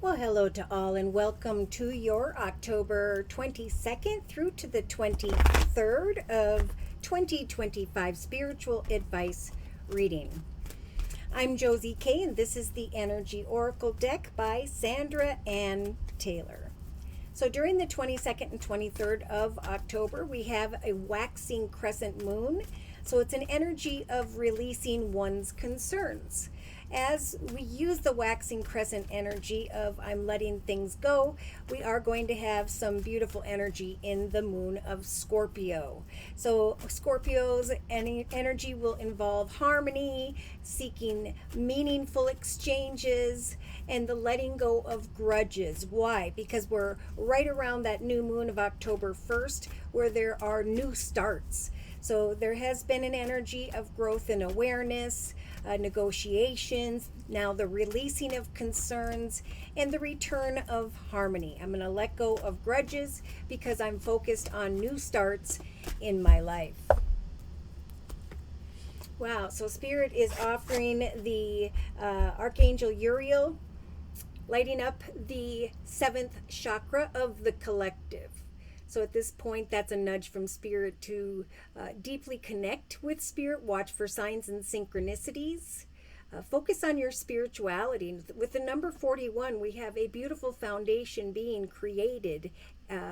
Well, hello to all, and welcome to your October 22nd through to the 23rd of 2025 spiritual advice reading. I'm Josie K, and this is the Energy Oracle deck by Sandra Ann Taylor. So during the 22nd and 23rd of October, we have a waxing crescent moon. So it's an energy of releasing one's concerns. As we use the waxing crescent energy of I'm letting things go, we are going to have some beautiful energy in the moon of Scorpio. So Scorpio's energy will involve harmony, seeking meaningful exchanges, and the letting go of grudges. Why? Because we're right around that new moon of October 1st where there are new starts. So there has been an energy of growth and awareness, negotiations, now the releasing of concerns, and the return of harmony. I'm going to let go of grudges because I'm focused on new starts in my life. Wow, so Spirit is offering the Archangel Uriel, lighting up the seventh chakra of the collective. So at this point, that's a nudge from Spirit to deeply connect with Spirit, watch for signs and synchronicities. Focus on your spirituality. With the number 41, we have a beautiful foundation being created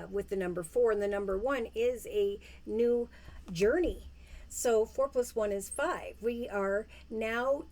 with the number 4, and the number 1 is a new journey. So 4 plus 1 is 5. We are now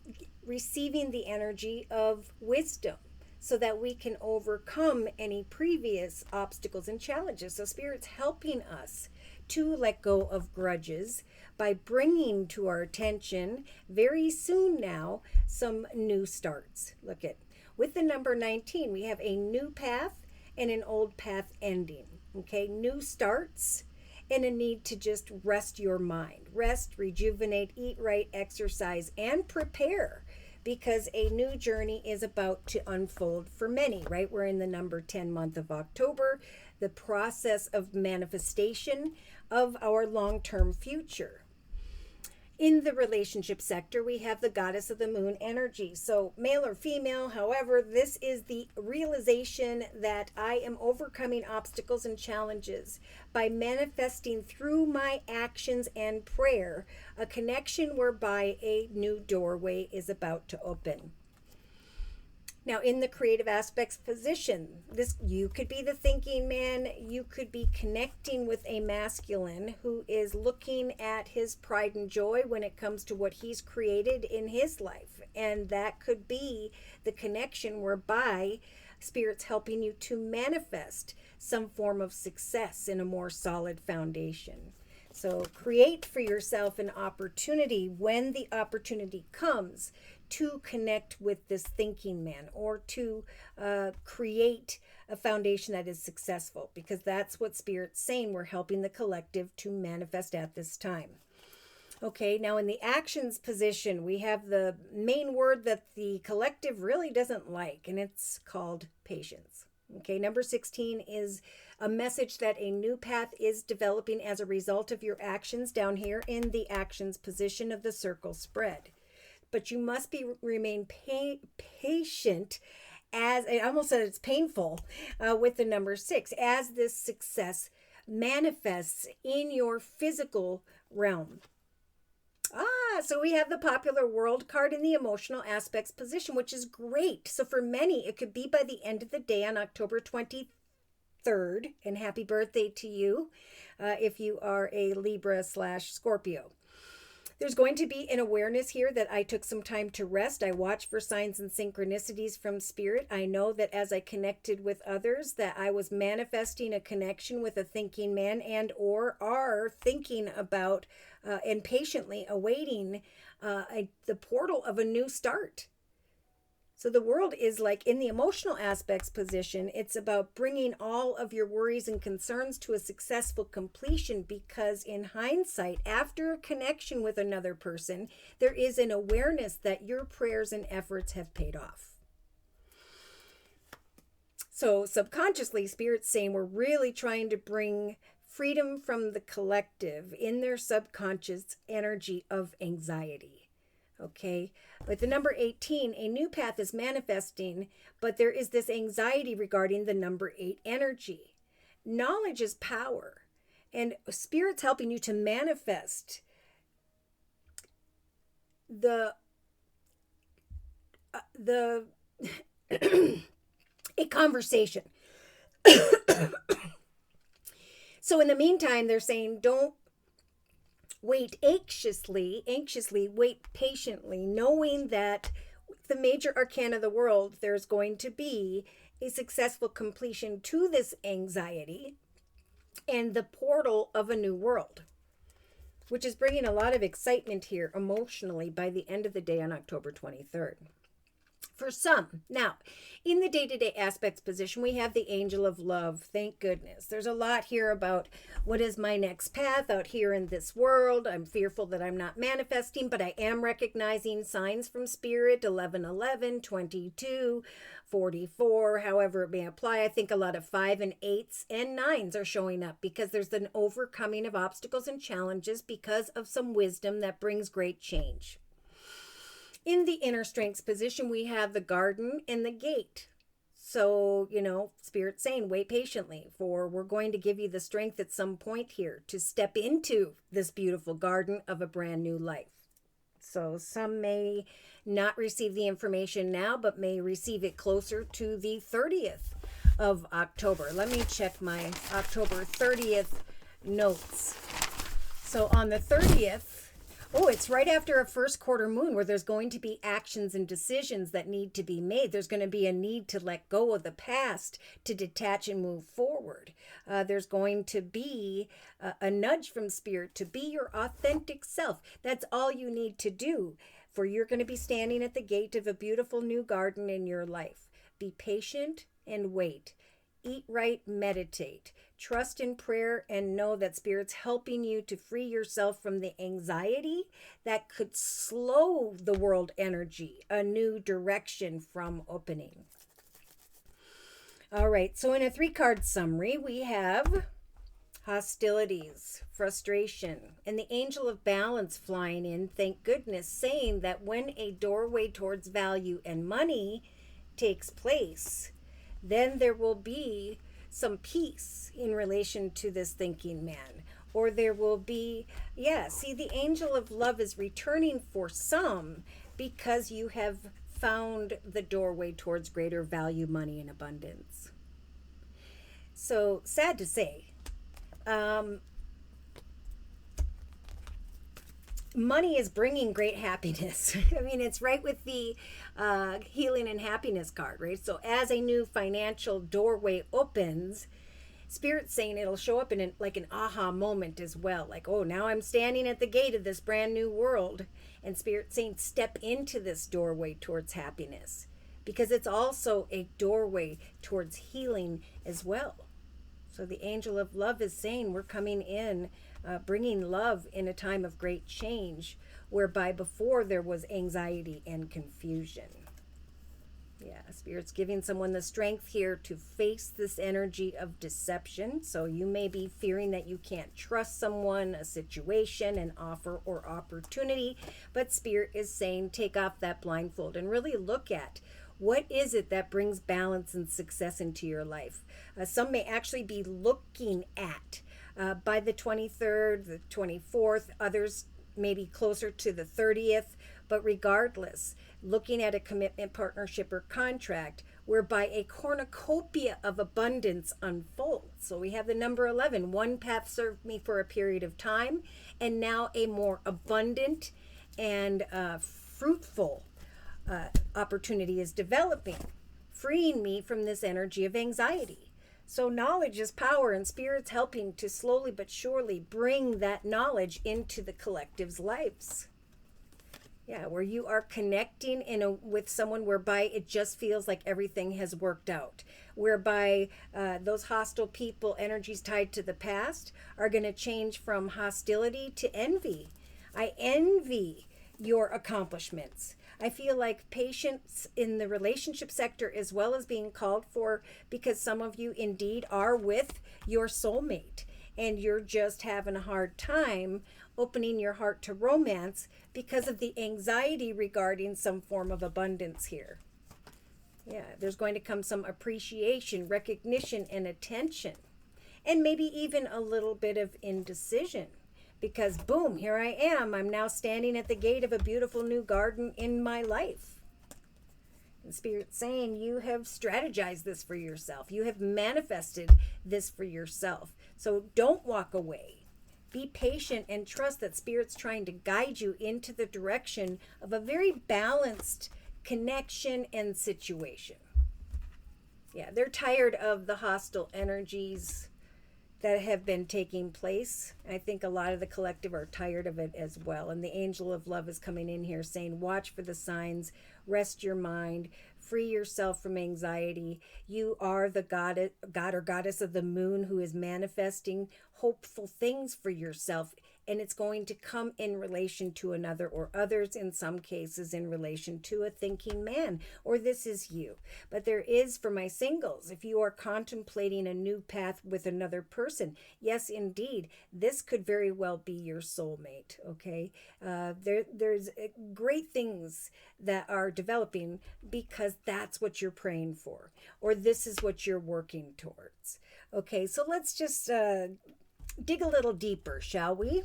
receiving the energy of wisdom, so that we can overcome any previous obstacles and challenges. So Spirit's helping us to let go of grudges by bringing to our attention very soon now some new starts. Look at, with the number 19, we have a new path and an old path ending. Okay, new starts and a need to just rest your mind. Rest, rejuvenate, eat right, exercise, and prepare, because a new journey is about to unfold for many, right? We're in the number 10 month of October, the process of manifestation of our long-term future. In the relationship sector, we have the goddess of the moon energy. So male or female, however, this is the realization that I am overcoming obstacles and challenges by manifesting through my actions and prayer a connection whereby a new doorway is about to open. Now, in the creative aspects position, this, you could be the thinking man, you could be connecting with a masculine who is looking at his pride and joy when it comes to what he's created in his life. And that could be the connection whereby Spirit's helping you to manifest some form of success in a more solid foundation. So create for yourself an opportunity when the opportunity comes to connect with this thinking man, or to create a foundation that is successful, because that's what Spirit's saying we're helping the collective to manifest at this time. Okay, now in the actions position, we have the main word that the collective really doesn't like, and it's called patience. Okay, number 16 is a message that a new path is developing as a result of your actions down here in the actions position of the circle spread. But you must remain patient, as I almost said it's painful, with the number 6, as this success manifests in your physical realm. So we have the popular world card in the emotional aspects position, which is great. So for many, it could be by the end of the day on October 23rd, and happy birthday to you if you are a Libra/Scorpio. There's going to be an awareness here that I took some time to rest. I watched for signs and synchronicities from Spirit. I know that as I connected with others, that I was manifesting a connection with a thinking man, and or are thinking about and patiently awaiting the portal of a new start. So the world is like, in the emotional aspects position, it's about bringing all of your worries and concerns to a successful completion, because in hindsight, after a connection with another person, there is an awareness that your prayers and efforts have paid off. So subconsciously, Spirit's saying we're really trying to bring freedom from the collective in their subconscious energy of anxiety. Okay, but the number 18, a new path is manifesting, but there is this anxiety regarding the number 8 energy. Knowledge is power, and Spirit's helping you to manifest the a conversation. So in the meantime, they're saying don't wait anxiously, wait patiently, knowing that the major arcana of the world, there's going to be a successful completion to this anxiety and the portal of a new world, which is bringing a lot of excitement here emotionally by the end of the day on October 23rd. For some, now, in the day-to-day aspects position, we have the angel of love. Thank goodness. There's a lot here about what is my next path out here in this world. I'm fearful that I'm not manifesting, but I am recognizing signs from Spirit, 1111, 22, 44, however it may apply. I think a lot of 5 and 8s and 9s are showing up because there's an overcoming of obstacles and challenges because of some wisdom that brings great change. In the inner strengths position, we have the garden and the gate. So, Spirit's saying, wait patiently, for we're going to give you the strength at some point here to step into this beautiful garden of a brand new life. So some may not receive the information now, but may receive it closer to the 30th of October. Let me check my October 30th notes. So on the 30th, it's right after a first quarter moon where there's going to be actions and decisions that need to be made. There's going to be a need to let go of the past, to detach and move forward. There's going to be a nudge from Spirit to be your authentic self. That's all you need to do, for you're going to be standing at the gate of a beautiful new garden in your life. Be patient and wait. Eat right, meditate, trust in prayer, and know that Spirit's helping you to free yourself from the anxiety that could slow the world energy, a new direction from opening. All right, so in a 3-card summary, we have hostilities, frustration, and the angel of balance flying in, thank goodness, saying that when a doorway towards value and money takes place, then there will be some peace in relation to this thinking man. Or there will be, the angel of love is returning for some because you have found the doorway towards greater value, money, and abundance. So, sad to say, money is bringing great happiness. I mean, it's right with the healing and happiness card, right? So as a new financial doorway opens, Spirit's saying it'll show up in like an aha moment as well. Like, now I'm standing at the gate of this brand new world. And Spirit's saying step into this doorway towards happiness, because it's also a doorway towards healing as well. So the angel of love is saying we're coming in, bringing love in a time of great change, whereby before there was anxiety and confusion. Spirit's giving someone the strength here to face this energy of deception. So you may be fearing that you can't trust someone, a situation, an offer, or opportunity. But Spirit is saying take off that blindfold and really look at what is it that brings balance and success into your life. Some may actually be looking at by the 23rd, the 24th, others maybe closer to the 30th, but regardless, looking at a commitment, partnership, or contract whereby a cornucopia of abundance unfolds. So we have the number 11. One path served me for a period of time, and now a more abundant and fruitful opportunity is developing, freeing me from this energy of anxiety. So knowledge is power, and Spirit's helping to slowly but surely bring that knowledge into the collective's lives. Where you are connecting with someone whereby it just feels like everything has worked out, whereby those hostile people, energies tied to the past, are going to change from hostility to envy. I envy your accomplishments. I feel like patience in the relationship sector as well as being called for, because some of you indeed are with your soulmate. and you're just having a hard time opening your heart to romance because of the anxiety regarding some form of abundance here. Yeah, there's going to come some appreciation, recognition, and attention, and maybe even a little bit of indecision. Because boom, here I am. I'm now standing at the gate of a beautiful new garden in my life. And Spirit's saying you have strategized this for yourself. You have manifested this for yourself. So don't walk away. Be patient and trust that Spirit's trying to guide you into the direction of a very balanced connection and situation. Yeah, they're tired of the hostile energies that have been taking place. I think a lot of the collective are tired of it as well. And the angel of love is coming in here saying, watch for the signs, rest your mind, free yourself from anxiety. You are the god or goddess of the moon who is manifesting hopeful things for yourself. And it's going to come in relation to another, or others in some cases in relation to a thinking man, or this is you. But there is, for my singles, if you are contemplating a new path with another person, yes, indeed, this could very well be your soulmate, okay? There's great things that are developing because that's what you're praying for, or this is what you're working towards. Okay, so let's just dig a little deeper, shall we?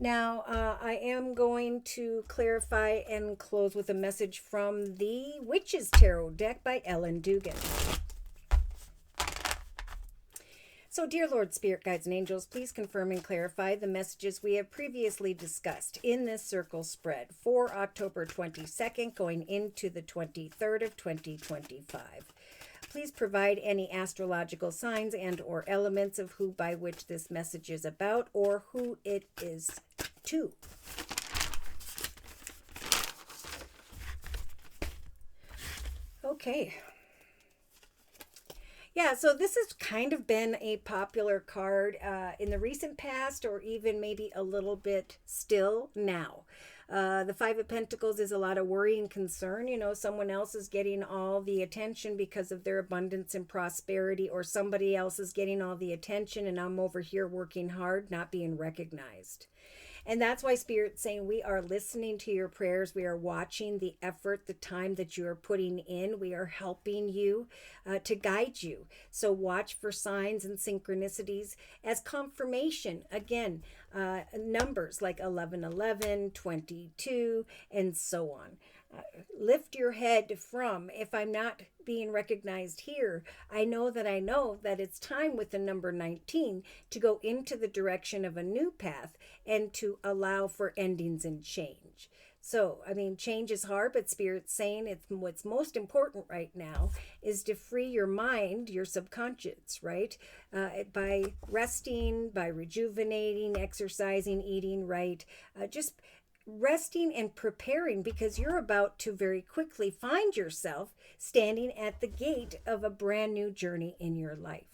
Now, I am going to clarify and close with a message from the Witch's Tarot deck by Ellen Dugan. So, dear Lord, Spirit, Guides, and Angels, please confirm and clarify the messages we have previously discussed in this circle spread for October 22nd going into the 23rd of 2025. Please provide any astrological signs and or elements of who by which this message is about or who it is to. Okay. Yeah, so this has kind of been a popular card in the recent past, or even maybe a little bit still now. The Five of Pentacles is a lot of worry and concern. You know, someone else is getting all the attention because of their abundance and prosperity, or somebody else is getting all the attention and I'm over here working hard, not being recognized. And that's why Spirit's saying we are listening to your prayers. We are watching the effort, the time that you are putting in. We are helping you to guide you. So watch for signs and synchronicities as confirmation. Again, numbers like 1111, 22, and so on. Lift your head from, if I'm not being recognized here, I know that it's time with the number 19 to go into the direction of a new path and to allow for endings and change. So, I mean, change is hard, but Spirit's saying what's most important right now is to free your mind, your subconscious, right? By resting, by rejuvenating, exercising, eating right, just resting and preparing, because you're about to very quickly find yourself standing at the gate of a brand new journey in your life.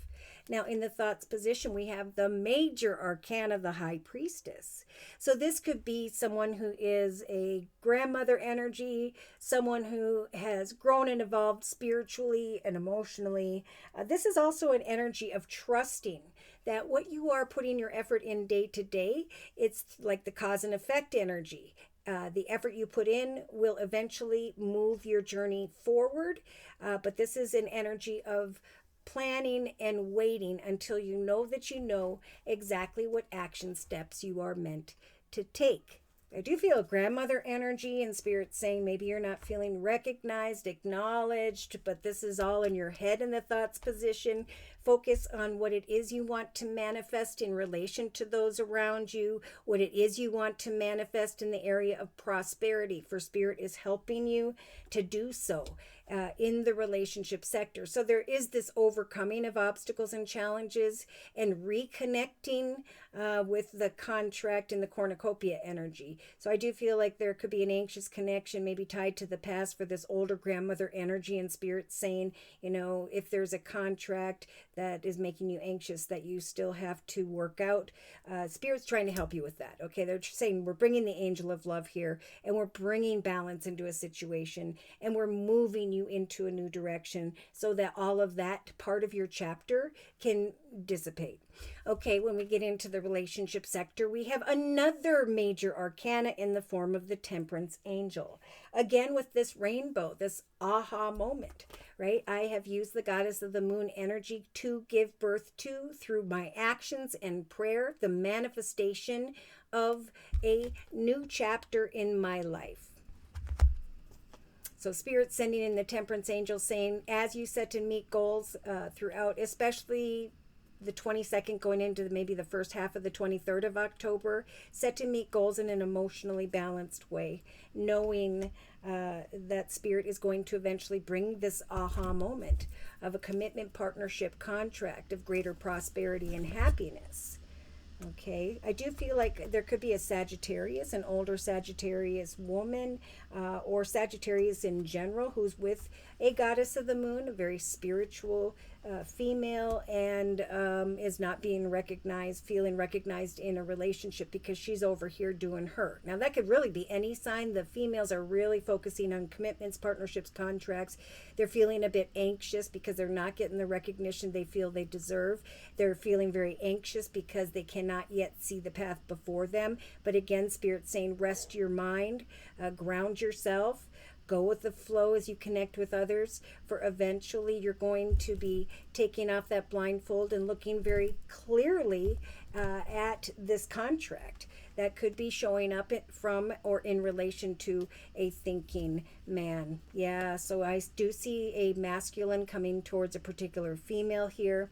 Now, in the thoughts position, we have the major arcana, the High Priestess. So this could be someone who is a grandmother energy, someone who has grown and evolved spiritually and emotionally. This is also an energy of trusting that what you are putting your effort in day to day, it's like the cause and effect energy. The effort you put in will eventually move your journey forward. But this is an energy of planning and waiting until you know that you know exactly what action steps you are meant to take. I do feel grandmother energy, and Spirit saying maybe you're not feeling recognized, acknowledged, but this is all in your head in the thoughts position. Focus on what it is you want to manifest in relation to those around you, what it is you want to manifest in the area of prosperity, for Spirit is helping you to do so in the relationship sector. So there is this overcoming of obstacles and challenges and reconnecting with the contract and the cornucopia energy. So I do feel like there could be an anxious connection maybe tied to the past for this older grandmother energy, and Spirit saying, you know, if there's a contract that is making you anxious that you still have to work out, Spirit's trying to help you with that. Okay, they're saying we're bringing the angel of love here, and we're bringing balance into a situation, and we're moving you into a new direction so that all of that part of your chapter can dissipate. Okay, when we get into the relationship sector, we have another major arcana in the form of the Temperance Angel. Again, with this rainbow, this aha moment, right? I have used the goddess of the moon energy to give birth to, through my actions and prayer, the manifestation of a new chapter in my life. So Spirit sending in the Temperance Angel saying, as you set to meet goals throughout, especially the 22nd going into maybe the first half of the 23rd of October, set to meet goals in an emotionally balanced way, knowing that Spirit is going to eventually bring this aha moment of a commitment, partnership, contract of greater prosperity and happiness. Okay, I do feel like there could be a Sagittarius, an older Sagittarius woman, or Sagittarius in general, who's with a goddess of the moon, a very spiritual female, and is not being recognized, feeling recognized in a relationship because she's over here doing her. Now, that could really be any sign. The females are really focusing on commitments, partnerships, contracts. They're feeling a bit anxious because they're not getting the recognition they feel they deserve. They're feeling very anxious because they cannot yet see the path before them. But again, Spirit's saying, rest your mind, ground yourself, go with the flow as you connect with others, for eventually you're going to be taking off that blindfold and looking very clearly at this contract that could be showing up from or in relation to a thinking man. Yeah, so I do see a masculine coming towards a particular female here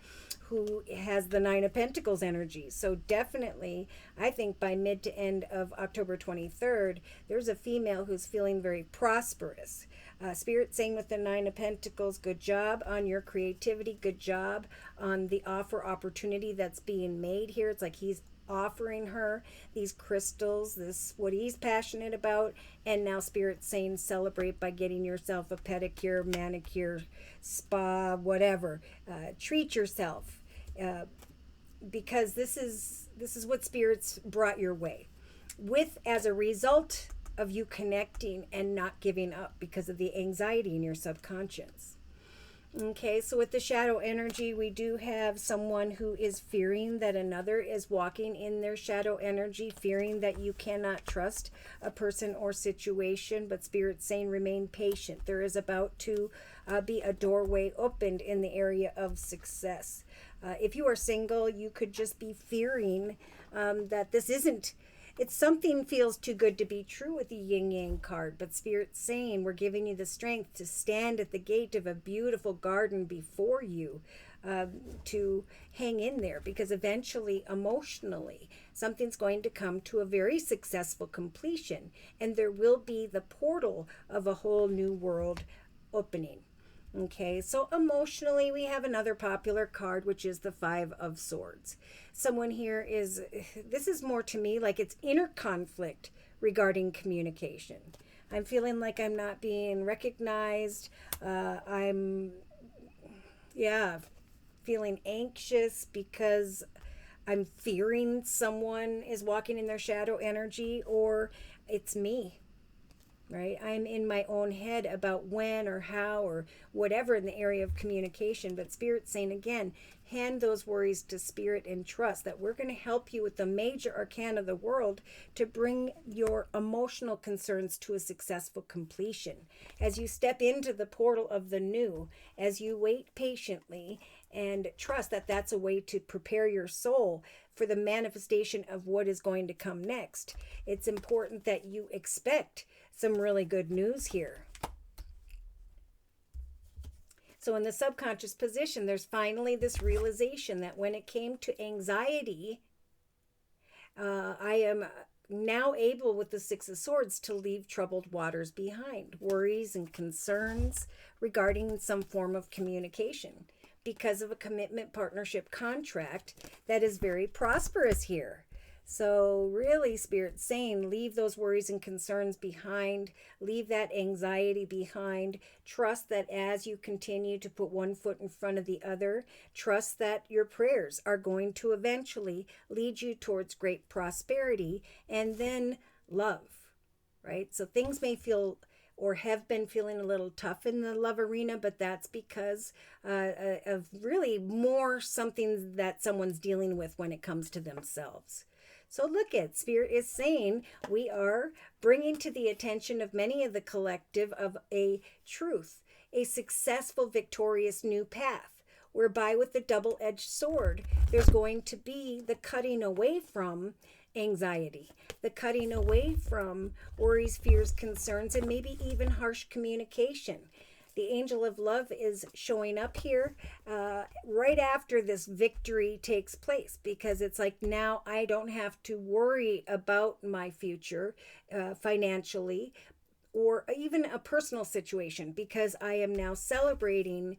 who has the Nine of Pentacles energy. So definitely, I think by mid to end of October 23rd, there's a female who's feeling very prosperous. Spirit saying with the Nine of Pentacles, good job on your creativity, good job on the offer opportunity that's being made here. It's like he's offering her these crystals, this what he's passionate about, and now Spirit's saying celebrate by getting yourself a pedicure, manicure, spa, whatever. Treat yourself, because this is what Spirit's brought your way, with as a result of you connecting and not giving up because of the anxiety in your subconscious. Okay, so with the shadow energy, we do have someone who is fearing that another is walking in their shadow energy, fearing that you cannot trust a person or situation, but Spirit's saying remain patient. There is about to be a doorway opened in the area of success. If you are single, you could just be fearing that this isn't, it's something feels too good to be true with the yin yang card, but Spirit's saying we're giving you the strength to stand at the gate of a beautiful garden before you, to hang in there, because eventually, emotionally, something's going to come to a very successful completion, and there will be the portal of a whole new world opening. Okay, so emotionally, we have another popular card, which is the Five of Swords. Someone here is, this is more to me like it's inner conflict regarding communication. I'm feeling like I'm not being recognized. I'm feeling anxious because I'm fearing someone is walking in their shadow energy, or it's me. Right? I'm in my own head about when or how or whatever in the area of communication. But Spirit's saying again, hand those worries to Spirit and trust that we're going to help you with the major arcana of the world to bring your emotional concerns to a successful completion. As you step into the portal of the new, as you wait patiently and trust that that's a way to prepare your soul for the manifestation of what is going to come next. It's important that you expect some really good news here. So in the subconscious position, there's finally this realization that when it came to anxiety, I am now able with the Six of Swords to leave troubled waters behind, worries and concerns regarding some form of communication, because of a commitment, partnership, contract that is very prosperous here. So really, Spirit's saying, leave those worries and concerns behind, leave that anxiety behind, trust that as you continue to put one foot in front of the other, trust that your prayers are going to eventually lead you towards great prosperity and then love, right? So things may feel or have been feeling a little tough in the love arena, but that's because of really more something that someone's dealing with when it comes to themselves. So look at Spirit is saying we are bringing to the attention of many of the collective of a truth, a successful, victorious new path, whereby with the double-edged sword, there's going to be the cutting away from anxiety, the cutting away from worries, fears, concerns, and maybe even harsh communication. The angel of love is showing up here right after this victory takes place, because it's like, now I don't have to worry about my future financially or even a personal situation, because I am now celebrating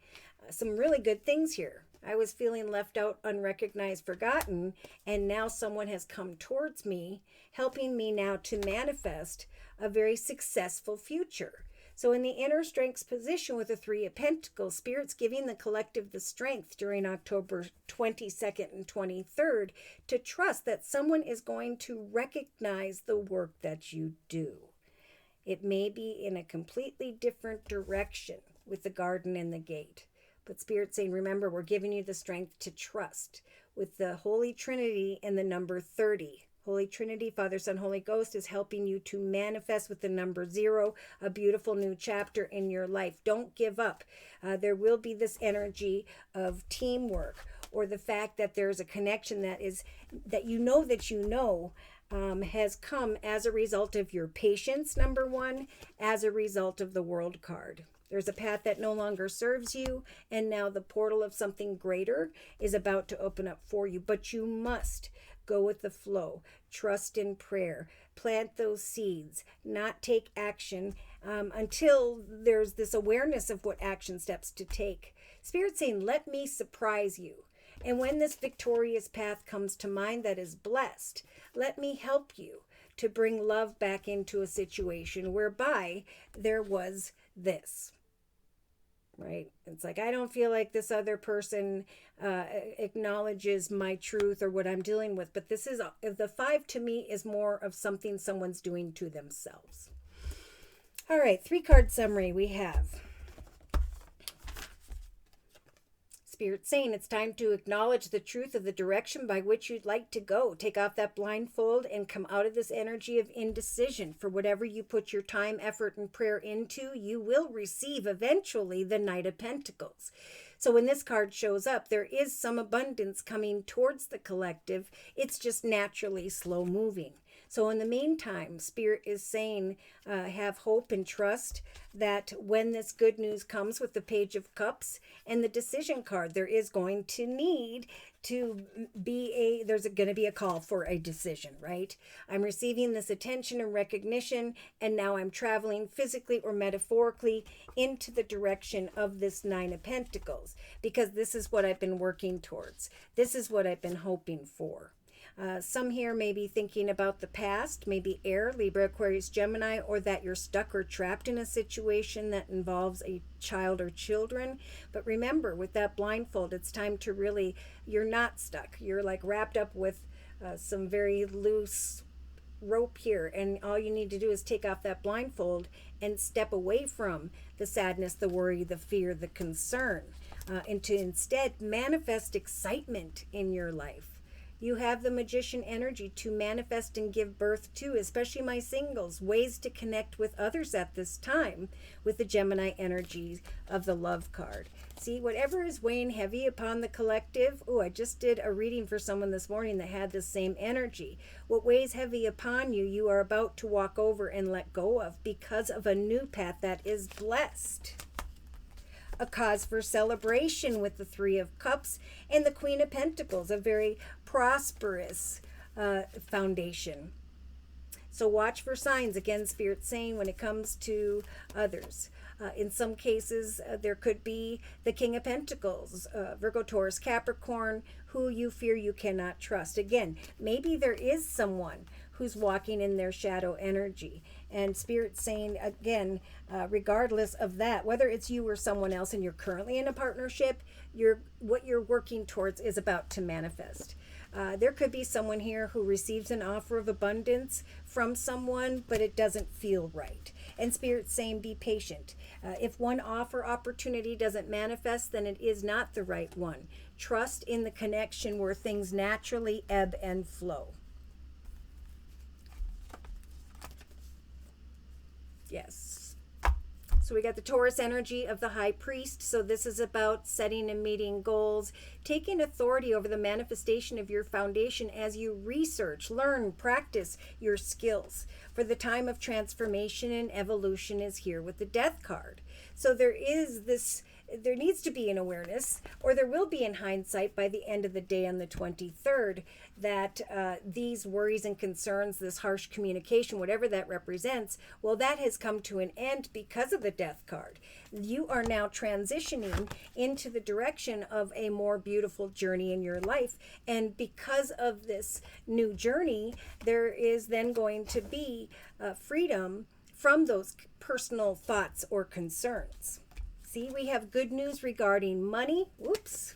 some really good things here. I was feeling left out, unrecognized, forgotten, and now someone has come towards me, helping me now to manifest a very successful future. So in the inner strengths position with the Three of Pentacles, Spirit's giving the collective the strength during October 22nd and 23rd to trust that someone is going to recognize the work that you do. It may be in a completely different direction with the garden and the gate. But Spirit's saying, remember, we're giving you the strength to trust with the Holy Trinity and the number 30. Holy Trinity, Father, Son, Holy Ghost is helping you to manifest with the number 0, a beautiful new chapter in your life. Don't give up. There will be this energy of teamwork, or the fact that there's a connection that you know has come as a result of your patience, number 1, as a result of the World card. There's a path that no longer serves you, and now the portal of something greater is about to open up for you. But you must go with the flow, trust in prayer, plant those seeds, not take action until there's this awareness of what action steps to take. Spirit's saying, let me surprise you. And when this victorious path comes to mind that is blessed, let me help you to bring love back into a situation whereby there was this. Right? It's like, I don't feel like this other person acknowledges my truth or what I'm dealing with. But this is, the 5 to me is more of something someone's doing to themselves. All right, 3-card summary we have. Spirit saying it's time to acknowledge the truth of the direction by which you'd like to go. Take off that blindfold and come out of this energy of indecision. For whatever you put your time, effort, and prayer into, you will receive eventually the Knight of Pentacles. So when this card shows up, there is some abundance coming towards the collective. It's just naturally slow moving. So in the meantime, Spirit is saying, have hope and trust that when this good news comes with the Page of Cups and the Decision card, there is going to need to be there's going to be a call for a decision, right? I'm receiving this attention and recognition, and now I'm traveling physically or metaphorically into the direction of this 9 of Pentacles, because this is what I've been working towards. This is what I've been hoping for. Some here may be thinking about the past, maybe air, Libra, Aquarius, Gemini, or that you're stuck or trapped in a situation that involves a child or children. But remember, with that blindfold, it's time to really, you're not stuck. You're like wrapped up with some very loose rope here, and all you need to do is take off that blindfold and step away from the sadness, the worry, the fear, the concern, and to instead manifest excitement in your life. You have the magician energy to manifest and give birth to, especially my singles, ways to connect with others at this time with the Gemini energy of the love card. See, whatever is weighing heavy upon the collective. Oh, I just did a reading for someone this morning that had the same energy. What weighs heavy upon you, you are about to walk over and let go of because of a new path that is blessed. A cause for celebration with the 3 of Cups and the Queen of Pentacles, a very prosperous foundation. So watch for signs, again, Spirit saying, when it comes to others. In some cases, there could be the King of Pentacles, Virgo, Taurus, Capricorn, who you fear you cannot trust. Again, maybe there is someone who's walking in their shadow energy. And Spirit saying, again, regardless of that, whether it's you or someone else and you're currently in a partnership, what you're working towards is about to manifest. There could be someone here who receives an offer of abundance from someone, but it doesn't feel right. And Spirit's saying be patient. If one offer opportunity doesn't manifest, then it is not the right one. Trust in the connection where things naturally ebb and flow. Yes. So we got the Taurus energy of the High Priest. So this is about setting and meeting goals, taking authority over the manifestation of your foundation as you research, learn, practice your skills. For the time of transformation and evolution is here with the Death card. So there needs to be an awareness, or there will be in hindsight by the end of the day on the 23rd, that these worries and concerns, this harsh communication, whatever that represents, well, that has come to an end because of the Death card. You are now transitioning into the direction of a more beautiful journey in your life. And because of this new journey, there is then going to be freedom from those personal thoughts or concerns. See, we have good news regarding money. Whoops.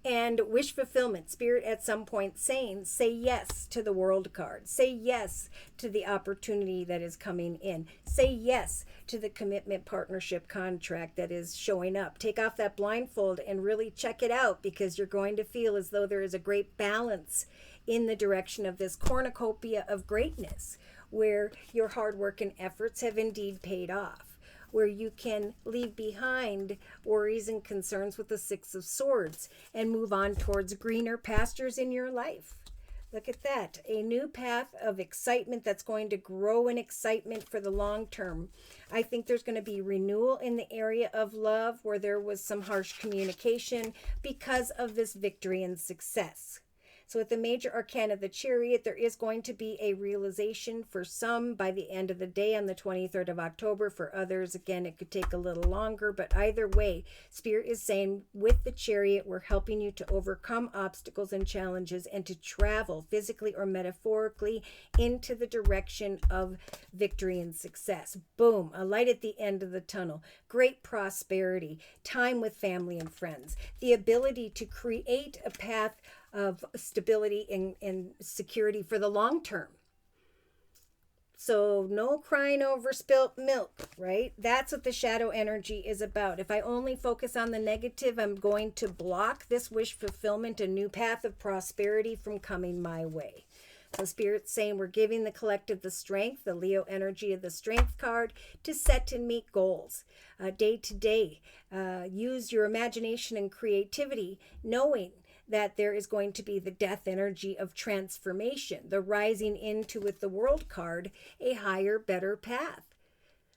And wish fulfillment. Spirit at some point saying, say yes to the World card. Say yes to the opportunity that is coming in. Say yes to the commitment, partnership, contract that is showing up. Take off that blindfold and really check it out, because you're going to feel as though there is a great balance in the direction of this cornucopia of greatness, where your hard work and efforts have indeed paid off, where you can leave behind worries and concerns with the Six of Swords and move on towards greener pastures in your life. Look at that. A new path of excitement that's going to grow in excitement for the long term. I think there's going to be renewal in the area of love where there was some harsh communication because of this victory and success. So with the major arcana of the Chariot, there is going to be a realization for some by the end of the day on the 23rd of October. For others, again, it could take a little longer. But either way, Spirit is saying with the Chariot, we're helping you to overcome obstacles and challenges and to travel physically or metaphorically into the direction of victory and success. Boom, a light at the end of the tunnel. Great prosperity, time with family and friends, the ability to create a path of stability and security for the long term. So no crying over spilt milk, right? That's what the shadow energy is about. If I only focus on the negative, I'm going to block this wish fulfillment, a new path of prosperity from coming my way. So Spirit's saying we're giving the collective the strength, the Leo energy of the Strength card, to set and meet goals day to day. Use your imagination and creativity, knowing that there is going to be the Death energy of transformation, the rising into, with the World card, a higher, better path.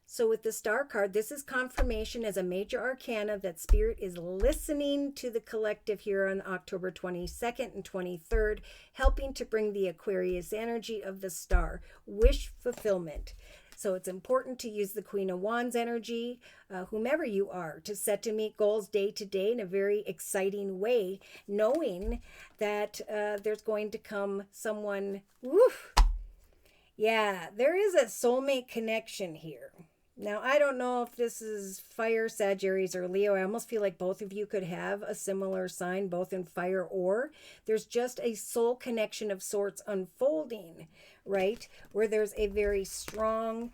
So with the Star card, this is confirmation as a major arcana that Spirit is listening to the collective here on October 22nd and 23rd, helping to bring the Aquarius energy of the Star, wish fulfillment. So it's important to use the Queen of Wands energy, whomever you are, to set to meet goals day to day in a very exciting way, knowing that there's going to come someone, yeah, there is a soulmate connection here. Now, I don't know if this is fire, Sagittarius, or Leo. I almost feel like both of you could have a similar sign, both in fire, or there's just a soul connection of sorts unfolding, right? Where there's a very strong,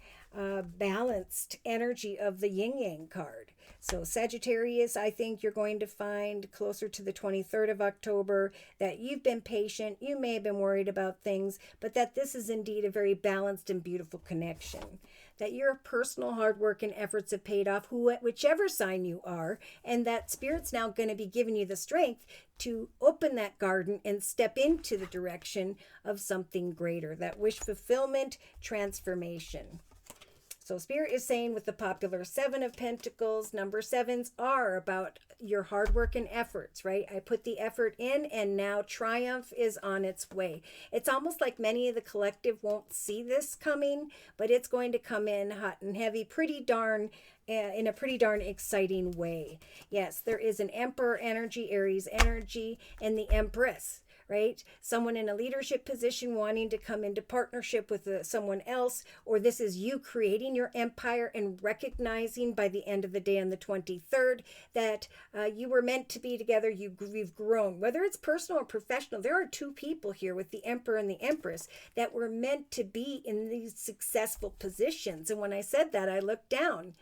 balanced energy of the yin yang card. So Sagittarius, I think you're going to find closer to the 23rd of October that you've been patient. You may have been worried about things, but that this is indeed a very balanced and beautiful connection. That your personal hard work and efforts have paid off, whichever sign you are, and that Spirit's now going to be giving you the strength to open that garden and step into the direction of something greater. That wish fulfillment, transformation. So Spirit is saying with the popular Seven of Pentacles, number sevens are about your hard work and efforts, right? I put the effort in and now triumph is on its way. It's almost like many of the collective won't see this coming, but it's going to come in hot and heavy, in a pretty darn exciting way. Yes, there is an Emperor energy, Aries energy, and the Empress, right? Someone in a leadership position wanting to come into partnership with someone else, or this is you creating your empire and recognizing by the end of the day on the 23rd that you were meant to be together, you've grown. Whether it's personal or professional, there are two people here with the Emperor and the Empress that were meant to be in these successful positions. And when I said that, I looked down.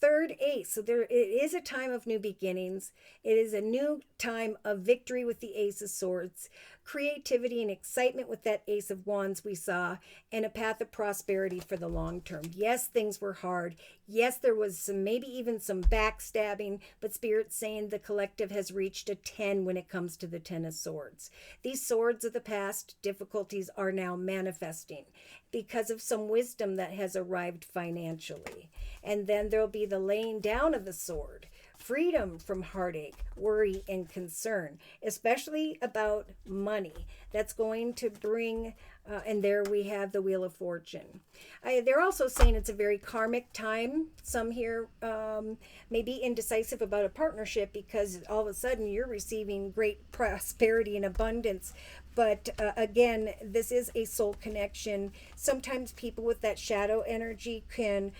Third ace. So it is a time of new beginnings. It is a new time of victory with the Ace of Swords, creativity and excitement with that Ace of Wands we saw, and a path of prosperity for the long term. Yes, things were hard. Yes, there was maybe even some backstabbing, but Spirit's saying the collective has reached a 10 when it comes to the Ten of Swords. These swords of the past difficulties are now manifesting because of some wisdom that has arrived financially. And then there'll be the laying down of the sword, freedom from heartache, worry, and concern, especially about money. That's going to bring, and there we have the Wheel of Fortune. They're also saying it's a very karmic time. Some here may be indecisive about a partnership because all of a sudden you're receiving great prosperity and abundance. But again, this is a soul connection. Sometimes people with that shadow energy can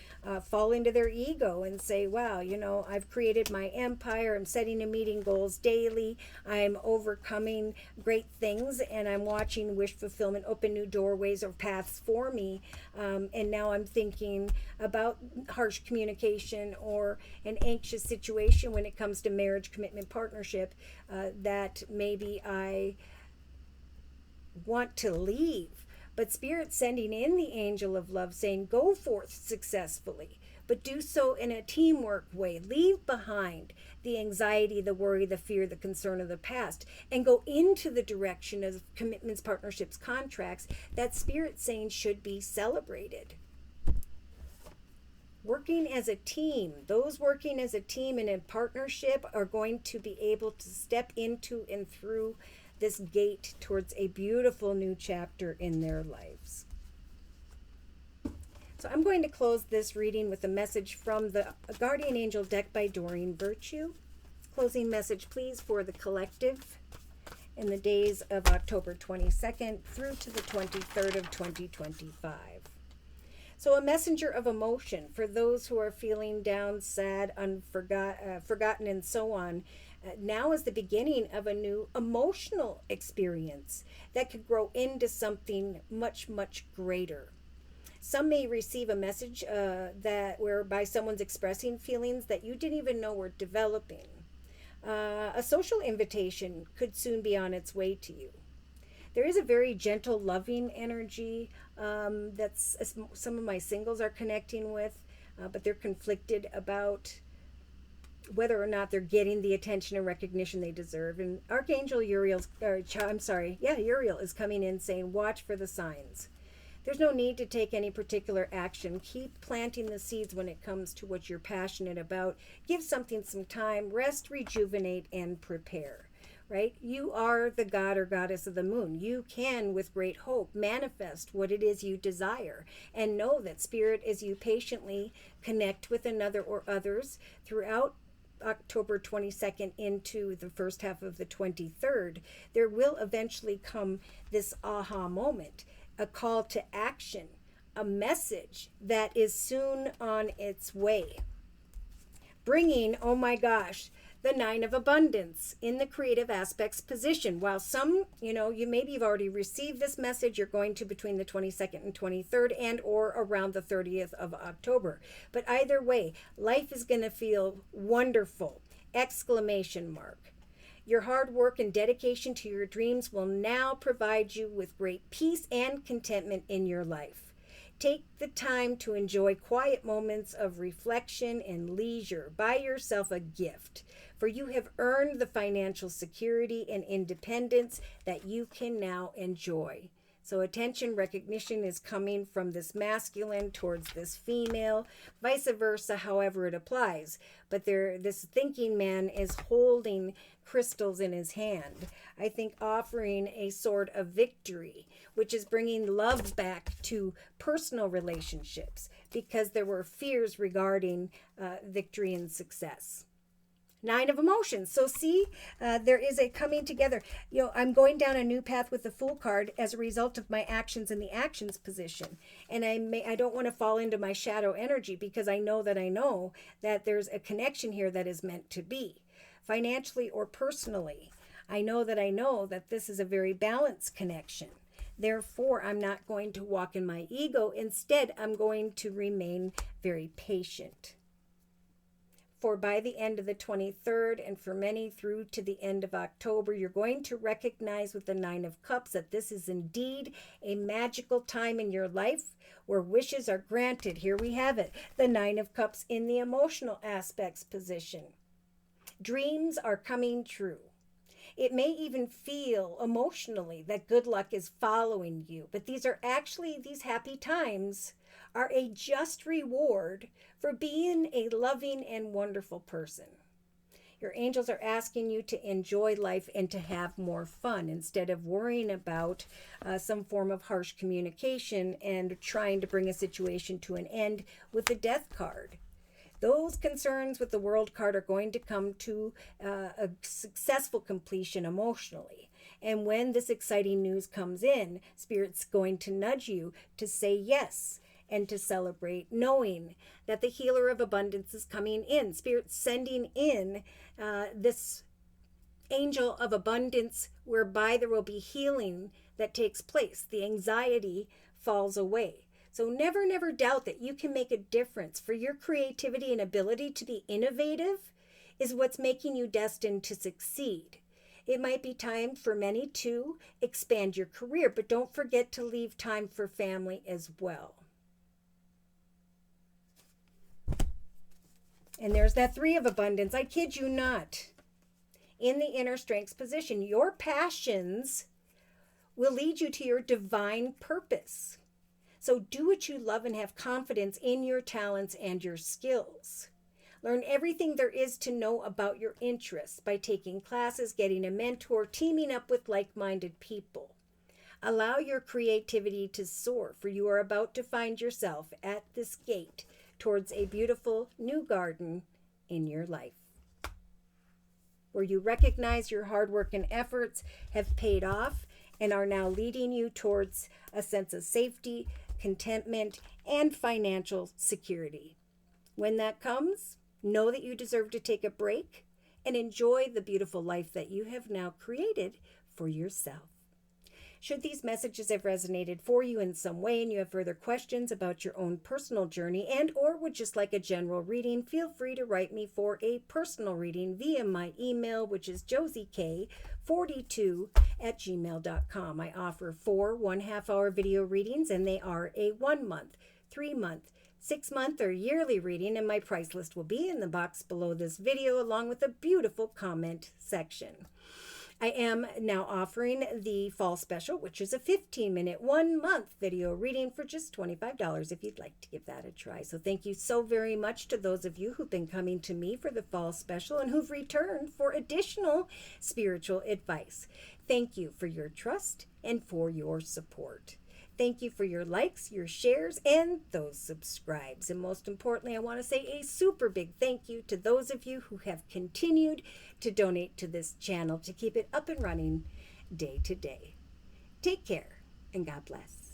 fall into their ego and say, wow, I've created my empire. I'm setting and meeting goals daily. I'm overcoming great things, and I'm watching wish fulfillment open new doorways or paths for me. And now I'm thinking about harsh communication or an anxious situation when it comes to marriage, commitment, partnership, that maybe I want to leave. But Spirit's sending in the angel of love saying, go forth successfully, but do so in a teamwork way. Leave behind the anxiety, the worry, the fear, the concern of the past, and go into the direction of commitments, partnerships, contracts that Spirit's saying should be celebrated. Working as a team, those working as a team and in partnership are going to be able to step into and through this gate towards a beautiful new chapter in their lives. So I'm going to close this reading with a message from the Guardian Angel deck by Doreen Virtue. Closing message, please, for the collective in the days of October 22nd through to the 23rd of 2025. So a messenger of emotion for those who are feeling down, sad, forgotten, and so on. Now is the beginning of a new emotional experience that could grow into something much, much greater. Some may receive a message that whereby someone's expressing feelings that you didn't even know were developing. A social invitation could soon be on its way to you. There is a very gentle, loving energy that's some of my singles are connecting with, but they're conflicted about whether or not they're getting the attention and recognition they deserve. And Archangel Uriel is coming in saying, watch for the signs. There's no need to take any particular action. Keep planting the seeds when it comes to what you're passionate about. Give something some time, rest, rejuvenate, and prepare. Right? You are the god or goddess of the moon. You can, with great hope, manifest what it is you desire. And know that Spirit, as you patiently connect with another or others throughout October 22nd into the first half of the 23rd, there will eventually come this aha moment, a call to action, a message that is soon on its way. Bringing, oh my gosh, the Nine of Abundance in the creative aspects position. While some, you've already received this message, you're going to between the 22nd and 23rd and or around the 30th of October. But either way, life is going to feel wonderful! Exclamation mark. Your hard work and dedication to your dreams will now provide you with great peace and contentment in your life. Take the time to enjoy quiet moments of reflection and leisure. Buy yourself a gift, for you have earned the financial security and independence that you can now enjoy. So attention, recognition is coming from this masculine towards this female, vice versa, however it applies. But this thinking man is holding crystals in his hand, I think offering a sword of victory, which is bringing love back to personal relationships because there were fears regarding victory and success. Nine of emotions. So see, there is a coming together. I'm going down a new path with the Fool card as a result of my actions in the actions position. And I don't want to fall into my shadow energy, because I know that there's a connection here that is meant to be, financially or personally. I know that this is a very balanced connection. Therefore, I'm not going to walk in my ego. Instead, I'm going to remain very patient. For by the end of the 23rd, and for many through to the end of October, you're going to recognize with the Nine of Cups that this is indeed a magical time in your life where wishes are granted. Here we have it, the Nine of Cups in the emotional aspects position. Dreams are coming true. It may even feel emotionally that good luck is following you, but these happy times are a just reward for being a loving and wonderful person. Your angels are asking you to enjoy life and to have more fun instead of worrying about some form of harsh communication and trying to bring a situation to an end with the Death card. Those concerns with the World card are going to come to a successful completion emotionally. And when this exciting news comes in, Spirit's going to nudge you to say yes and to celebrate, knowing that the healer of abundance is coming in. Spirit's sending in this angel of abundance, whereby there will be healing that takes place. The anxiety falls away. So never doubt that you can make a difference. For your creativity and ability to be innovative is what's making you destined to succeed. It might be time for many to expand your career, but don't forget to leave time for family as well. And there's that Three of Abundance. I kid you not. In the inner strengths position, your passions will lead you to your divine purpose. So do what you love and have confidence in your talents and your skills. Learn everything there is to know about your interests by taking classes, getting a mentor, teaming up with like-minded people. Allow your creativity to soar, for you are about to find yourself at this gate towards a beautiful new garden in your life, where you recognize your hard work and efforts have paid off and are now leading you towards a sense of safety, contentment, and financial security. When that comes, know that you deserve to take a break and enjoy the beautiful life that you have now created for yourself. Should these messages have resonated for you in some way and you have further questions about your own personal journey and or would just like a general reading, feel free to write me for a personal reading via my email, which is JosieK42@gmail.com. I offer 4 1/2-hour video readings, and they are a 1-month, 3-month, 6-month, or yearly reading, and my price list will be in the box below this video along with a beautiful comment section. I am now offering the fall special, which is a 15-minute, 1-month video reading for just $25 if you'd like to give that a try. So thank you so very much to those of you who've been coming to me for the fall special and who've returned for additional spiritual advice. Thank you for your trust and for your support. Thank you for your likes, your shares, and those subscribes. And most importantly, I want to say a super big thank you to those of you who have continued to donate to this channel to keep it up and running day to day. Take care, and God bless.